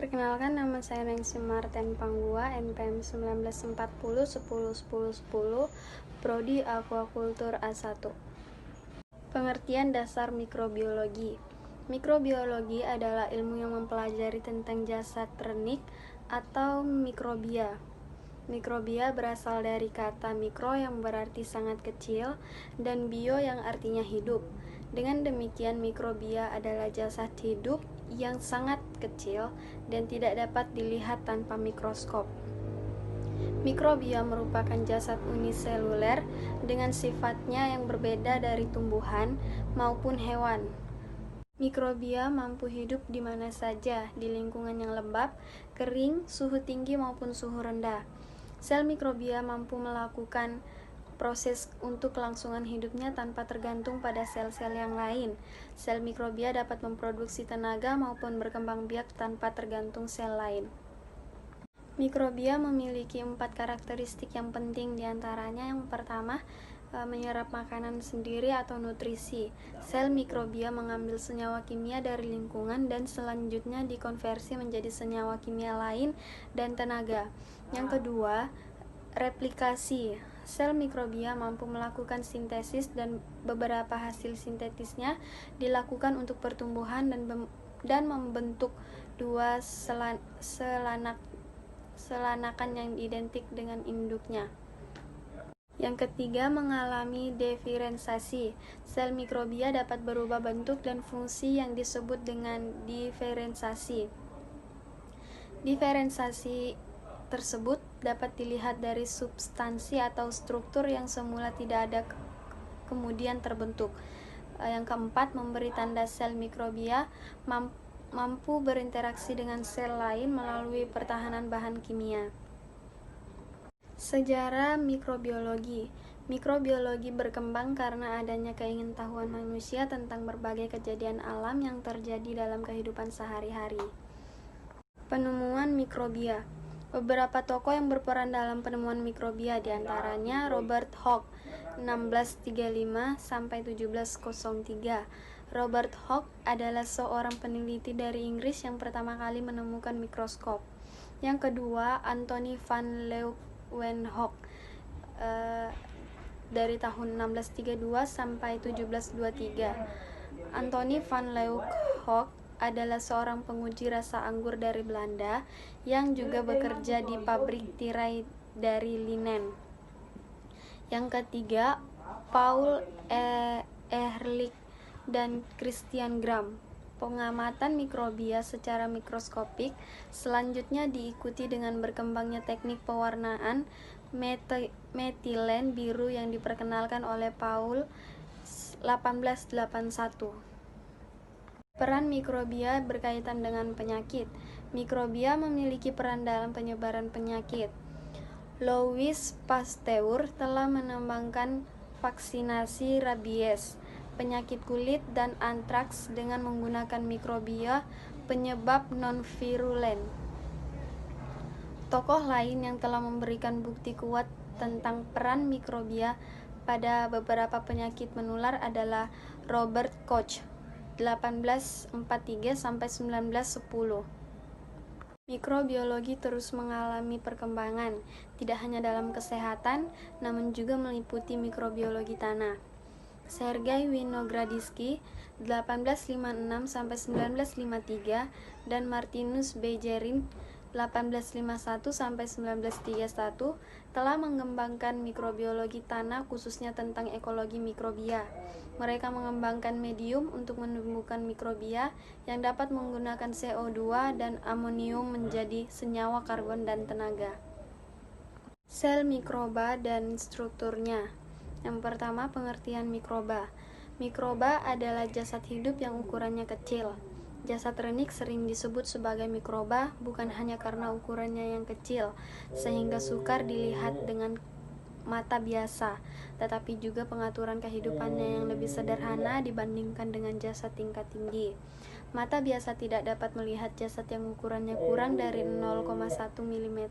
Perkenalkan, nama saya Nancy Marten Panggua, NPM 1940 10 10 10, Prodi Aquacultur A1. Pengertian dasar mikrobiologi. Mikrobiologi adalah ilmu yang mempelajari tentang jasad renik atau mikrobia. Mikrobia berasal dari kata mikro yang berarti sangat kecil dan bio yang artinya hidup. Dengan demikian, mikrobia adalah jasad hidup yang sangat kecil dan tidak dapat dilihat tanpa mikroskop. Mikrobia merupakan jasad uniseluler dengan sifatnya yang berbeda dari tumbuhan maupun hewan. Mikrobia mampu hidup di mana saja, di lingkungan yang lembab, kering, suhu tinggi maupun suhu rendah. Sel mikrobia mampu melakukan proses untuk kelangsungan hidupnya tanpa tergantung pada sel-sel yang lain. Sel mikrobia dapat memproduksi tenaga maupun berkembang biak tanpa tergantung sel lain. Mikrobia memiliki 4 karakteristik yang penting, diantaranya yang pertama, menyerap makanan sendiri atau nutrisi. Sel mikrobia mengambil senyawa kimia dari lingkungan dan selanjutnya dikonversi menjadi senyawa kimia lain dan tenaga. Yang kedua, replikasi. Sel mikrobia mampu melakukan sintesis dan beberapa hasil sintetisnya dilakukan untuk pertumbuhan dan membentuk dua selanakan yang identik dengan induknya. Yang ketiga, mengalami diferensiasi. Sel mikrobia dapat berubah bentuk dan fungsi yang disebut dengan diferensiasi. Diferensiasi tersebut dapat dilihat dari substansi atau struktur yang semula tidak ada kemudian terbentuk. Yang keempat, memberi tanda sel mikrobia mampu berinteraksi dengan sel lain melalui pertahanan bahan kimia. Sejarah mikrobiologi. Mikrobiologi berkembang karena adanya keingintahuan manusia tentang berbagai kejadian alam yang terjadi dalam kehidupan sehari-hari. Penemuan mikrobia. Beberapa tokoh yang berperan dalam penemuan mikrobia, diantaranya Robert Hooke 1635 sampai 1703. Robert Hooke adalah seorang peneliti dari Inggris yang pertama kali menemukan mikroskop. Yang kedua, Anthony van Leeuwenhoek dari tahun 1632 sampai 1723. Anthony van Leeuwenhoek adalah seorang penguji rasa anggur dari Belanda yang juga bekerja di pabrik tirai dari linen. Yang ketiga, Paul Ehrlich dan Christian Gram. Pengamatan mikrobia secara mikroskopik selanjutnya diikuti dengan berkembangnya teknik pewarnaan metilen biru yang diperkenalkan oleh Paul 1881. Peran mikrobia berkaitan dengan penyakit. Mikrobia memiliki peran dalam penyebaran penyakit. Louis Pasteur telah mengembangkan vaksinasi rabies, penyakit kulit, dan antraks dengan menggunakan mikrobia penyebab non-virulen. Tokoh lain yang telah memberikan bukti kuat tentang peran mikrobia pada beberapa penyakit menular adalah Robert Koch 1843 sampai 1910. Mikrobiologi terus mengalami perkembangan, tidak hanya dalam kesehatan, namun juga meliputi mikrobiologi tanah. Sergei Winogradsky 1856 sampai 1953 dan Martinus Beijerinck 1851 sampai 1931 telah mengembangkan mikrobiologi tanah, khususnya tentang ekologi mikrobia. Mereka mengembangkan medium untuk menumbuhkan mikrobia yang dapat menggunakan CO2 dan amonium menjadi senyawa karbon dan tenaga. Sel mikroba dan strukturnya. Yang pertama, pengertian mikroba. Mikroba adalah jasad hidup yang ukurannya kecil. Jasad renik sering disebut sebagai mikroba bukan hanya karena ukurannya yang kecil, sehingga sukar dilihat dengan mata biasa, tetapi juga pengaturan kehidupannya yang lebih sederhana dibandingkan dengan jasad tingkat tinggi. Mata biasa tidak dapat melihat jasad yang ukurannya kurang dari 0,1 mm.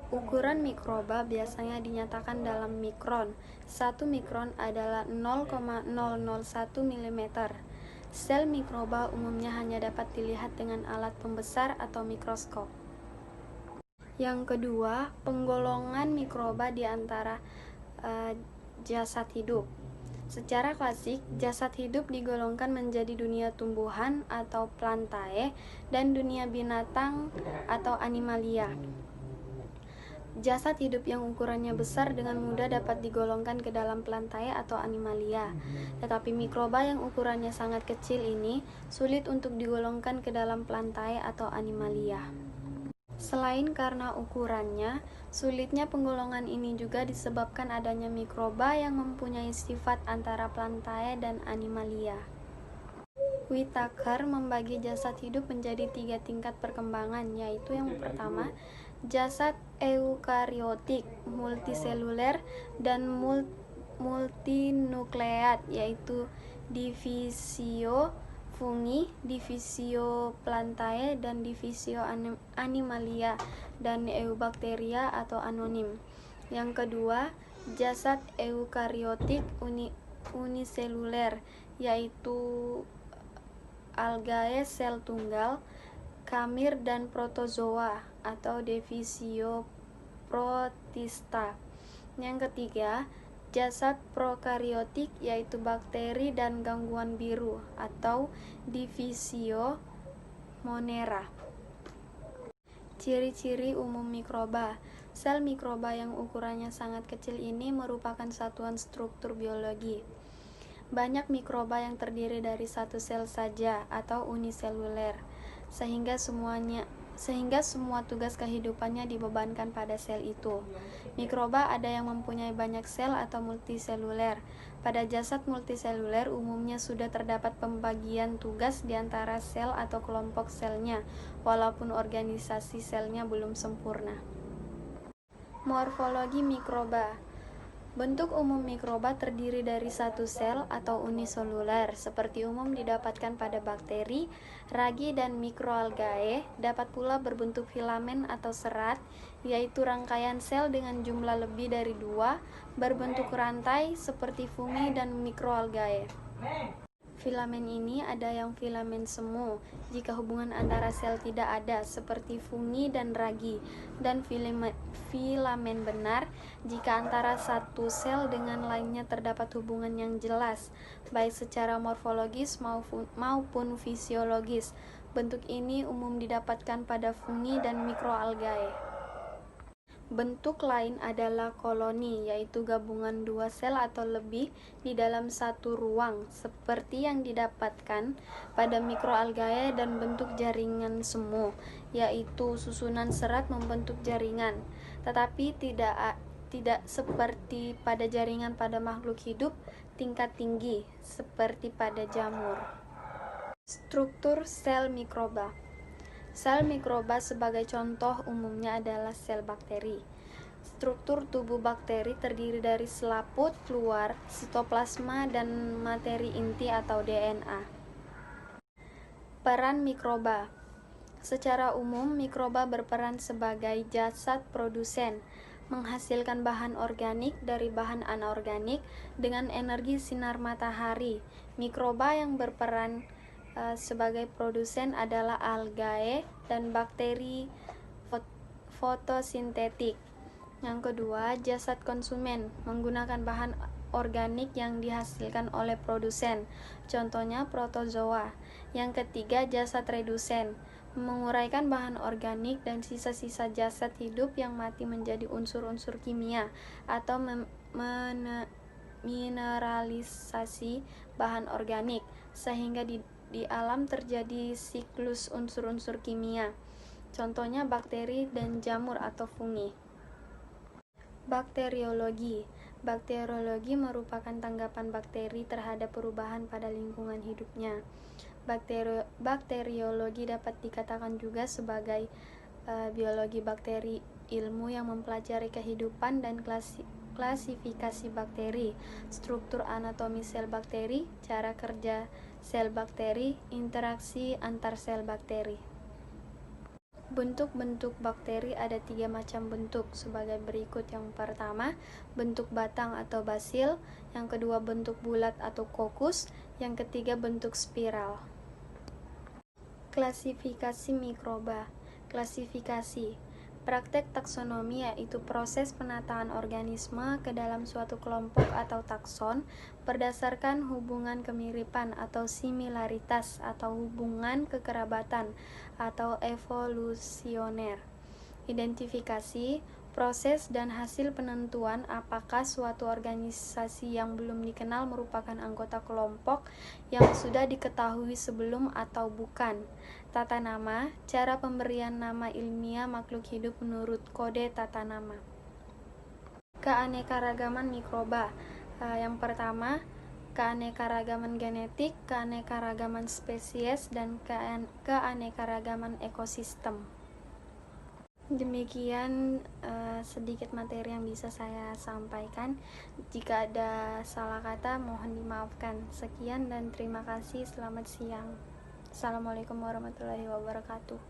Ukuran mikroba biasanya dinyatakan dalam mikron. 1 mikron adalah 0,001 mm. Sel mikroba umumnya hanya dapat dilihat dengan alat pembesar atau mikroskop. Yang kedua, penggolongan mikroba di antara jasad hidup. Secara klasik, jasad hidup digolongkan menjadi dunia tumbuhan atau plantae dan dunia binatang atau animalia. Jasad hidup yang ukurannya besar dengan mudah dapat digolongkan ke dalam plantae atau animalia. Tetapi mikroba yang ukurannya sangat kecil ini sulit untuk digolongkan ke dalam plantae atau animalia. Selain karena ukurannya, sulitnya penggolongan ini juga disebabkan adanya mikroba yang mempunyai sifat antara plantae dan animalia. Whitaker membagi jasad hidup menjadi 3 tingkat perkembangan, yaitu yang pertama, jasad eukariotik, multiseluler, dan multinukleat, yaitu divisio fungi, divisio plantae, dan divisio animalia, dan eubakteria atau anonim. Yang kedua, jasad eukariotik uniseluler, yaitu algae sel tunggal, kamir, dan protozoa atau divisio protista. Yang ketiga, jasad prokariotik, yaitu bakteri dan gangguan biru atau divisio monera. Ciri-ciri umum mikroba. Sel mikroba yang ukurannya sangat kecil ini merupakan satuan struktur biologi. Banyak mikroba yang terdiri dari satu sel saja atau uniseluler, sehingga semua tugas kehidupannya dibebankan pada sel itu. Mikroba ada yang mempunyai banyak sel atau multiseluler. Pada jasad multiseluler umumnya sudah terdapat pembagian tugas di antara sel atau kelompok selnya, walaupun organisasi selnya belum sempurna. Morfologi mikroba. Bentuk umum mikroba terdiri dari satu sel atau uniseluler, seperti umum didapatkan pada bakteri, ragi, dan mikroalgae. Dapat pula berbentuk filamen atau serat, yaitu rangkaian sel dengan jumlah lebih dari 2, berbentuk rantai seperti fungi dan mikroalgae. Filamen ini ada yang filamen semu jika hubungan antara sel tidak ada, seperti fungi dan ragi, dan filamen benar jika antara satu sel dengan lainnya terdapat hubungan yang jelas, baik secara morfologis maupun fisiologis. Bentuk ini umum didapatkan pada fungi dan mikroalgae. Bentuk lain adalah koloni, yaitu gabungan 2 sel atau lebih di dalam satu ruang, seperti yang didapatkan pada mikroalgae, dan bentuk jaringan semu, yaitu susunan serat membentuk jaringan, tetapi tidak seperti pada jaringan pada makhluk hidup tingkat tinggi, seperti pada jamur. Struktur sel mikroba. Sel mikroba sebagai contoh umumnya adalah sel bakteri. Struktur tubuh bakteri terdiri dari selaput luar, sitoplasma, dan materi inti atau DNA. Peran mikroba. Secara umum, mikroba berperan sebagai jasad produsen, menghasilkan bahan organik dari bahan anorganik dengan energi sinar matahari. Mikroba yang berperan sebagai produsen adalah algae dan bakteri fotosintetik. Yang kedua, jasad konsumen, menggunakan bahan organik yang dihasilkan oleh produsen, contohnya protozoa. Yang ketiga, jasad redusen, menguraikan bahan organik dan sisa-sisa jasad hidup yang mati menjadi unsur-unsur kimia atau mineralisasi bahan organik, sehingga di alam terjadi siklus unsur-unsur kimia, contohnya bakteri dan jamur atau fungi. Bakteriologi. Bakteriologi merupakan tanggapan bakteri terhadap perubahan pada lingkungan hidupnya. Bakteriologi dapat dikatakan juga sebagai biologi bakteri, ilmu yang mempelajari kehidupan dan klasifikasi bakteri, struktur anatomi sel bakteri, cara kerja sel bakteri, interaksi antar sel bakteri. Bentuk-bentuk bakteri ada 3 macam bentuk sebagai berikut. Yang pertama, bentuk batang atau basil. Yang kedua, bentuk bulat atau kokus. Yang ketiga, bentuk spiral. Klasifikasi mikroba. Klasifikasi praktek taksonomi yaitu proses penataan organisme ke dalam suatu kelompok atau takson berdasarkan hubungan kemiripan atau similaritas atau hubungan kekerabatan atau evolusioner. Identifikasi proses dan hasil penentuan apakah suatu organisasi yang belum dikenal merupakan anggota kelompok yang sudah diketahui sebelum atau bukan. Tata nama, cara pemberian nama ilmiah makhluk hidup menurut kode tata nama. Keanekaragaman mikroba. Yang pertama, keanekaragaman genetik, keanekaragaman spesies, dan keanekaragaman ekosistem. Demikian sedikit materi yang bisa saya sampaikan. Jika ada salah kata mohon dimaafkan. Sekian dan terima kasih. Selamat siang. Assalamualaikum warahmatullahi wabarakatuh.